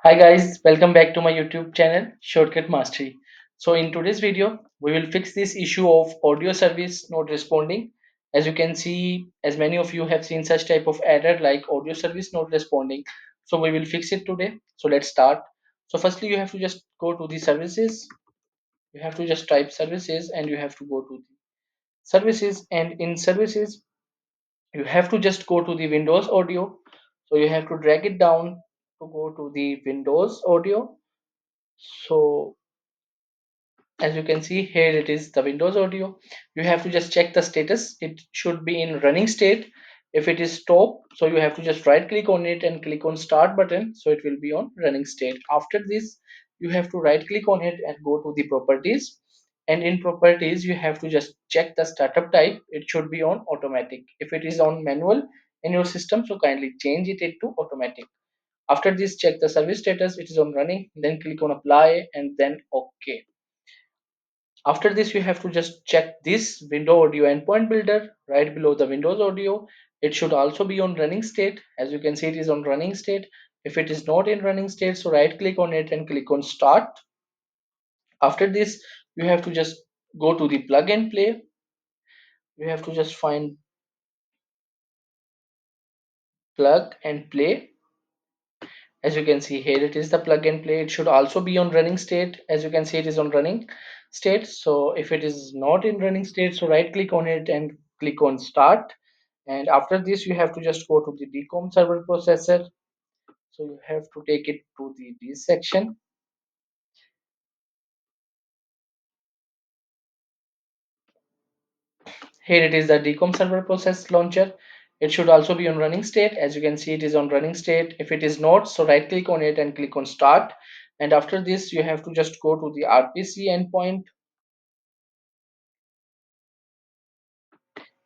Hi guys, welcome back to my YouTube channel Shortcut Mastery. So in today's video, we will fix this issue of audio service not responding. As you can see, as many of you have seen such type of error like audio service not responding. So we will fix it today. So let's start. So firstly, you have to just go to the services. You have to just type services and you have to go to the services, and in services, you have to just go to the Windows audio. So you have to drag it down to go to the Windows audio. So as you can see here, it is the Windows audio. You have to just check the status. It should be in running state. If it is stop, so you have to just right click on it and click on start button, so it will be on running state. After this, you have to right click on it and go to the properties, and in properties you have to just check the startup type. It should be on automatic. If it is on manual in your system, so kindly change it to automatic. After this, check the service status. It is on running, then click on apply and then OK. After this, you have to just check this window audio endpoint builder right below the Windows audio. It should also be on running state. As you can see, it is on running state. If it is not in running state, so right click on it and click on start. After this, you have to just go to the plug and play. You have to just find plug and play. As you can see here, it is the plug and play. It should also be on running state. As you can see, it is on running state. So if it is not in running state, so right click on it and click on start. And after this, you have to just go to the decom server processor. So you have to take it to the this section. Here it is, the decom server process launcher. It should also be on running state. As you can see, it is on running state. If it is not, so right click on it and click on start. And after this, you have to just go to the RPC endpoint.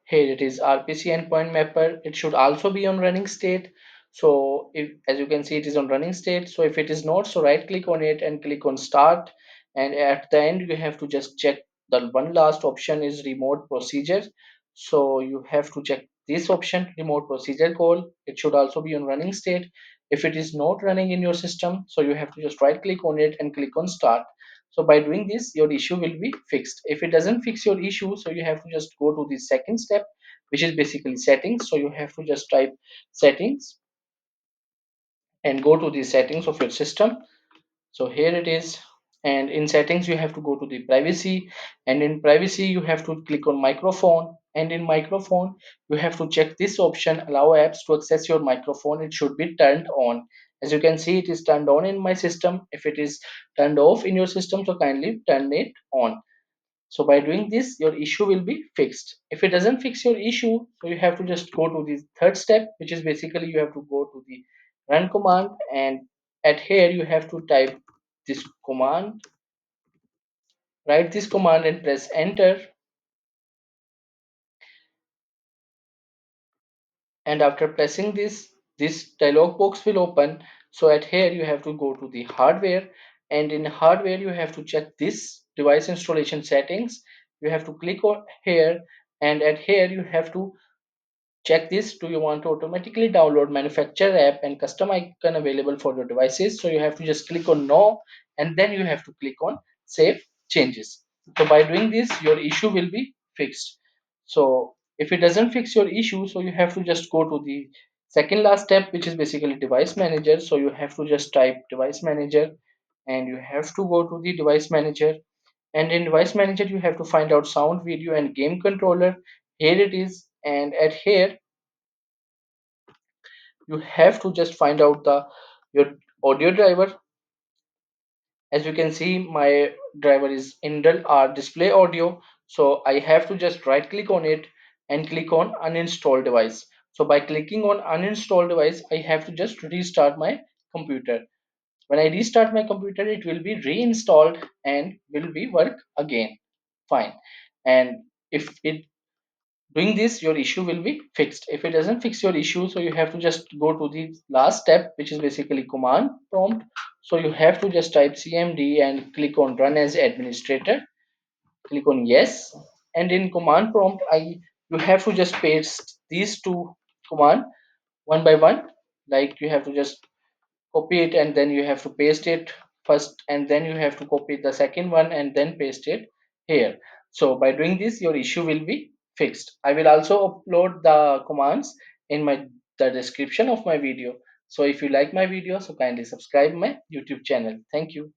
Here it is, RPC endpoint mapper. It should also be on running state. So if, as you can see, it is on running state. So if it is not, so right click on it and click on start. And at the end, you have to just check the one last option is remote procedure. So you have to check this option, remote procedure call. It should also be on running state. If it is not running in your system, so you have to just right click on it and click on start. So by doing this, your issue will be fixed. If it doesn't fix your issue, so you have to just go to the second step, which is basically settings. So you have to just type settings and go to the settings of your system. So here it is, and in settings you have to go to the privacy, and in privacy you have to click on microphone, and in microphone you have to check this option, allow apps to access your microphone. It should be turned on. As you can see, it is turned on in my system. If it is turned off in your system, so kindly turn it on. So by doing this, your issue will be fixed. If it doesn't fix your issue, so you have to just go to the third step, which is basically you have to go to the run command, and at here you have to type this command, write this command and press enter. And after pressing this dialog box will open. So at here you have to go to the hardware, and in hardware you have to check this device installation settings. You have to click on here, and at here you have to check this. Do you want to automatically download manufacturer app and custom icon available for your devices? So you have to just click on no, and then you have to click on save changes. So by doing this, your issue will be fixed. So if it doesn't fix your issue, so you have to just go to the second last step, which is basically device manager. So you have to just type device manager, and you have to go to the device manager, and in device manager you have to find out sound, video and game controller. Here it is, and at here you have to just find out the your audio driver. As you can see, my driver is Indel R display audio. So I have to just right click on it and click on uninstall device. So by clicking on uninstall device, I have to just restart my computer. When I restart my computer, it will be reinstalled and will be work again fine. And if it doing this, your issue will be fixed. If it doesn't fix your issue, so you have to just go to the last step, which is basically command prompt. So you have to just type cmd and click on run as administrator, click on yes. And in command prompt, I you have to just paste these two command one by one. Like you have to just copy it and then you have to paste it first, and then you have to copy the second one and then paste it here. So by doing this, your issue will be fixed. I will also upload the commands in my the description of my video. So if you like my video, so kindly subscribe my YouTube channel. Thank you.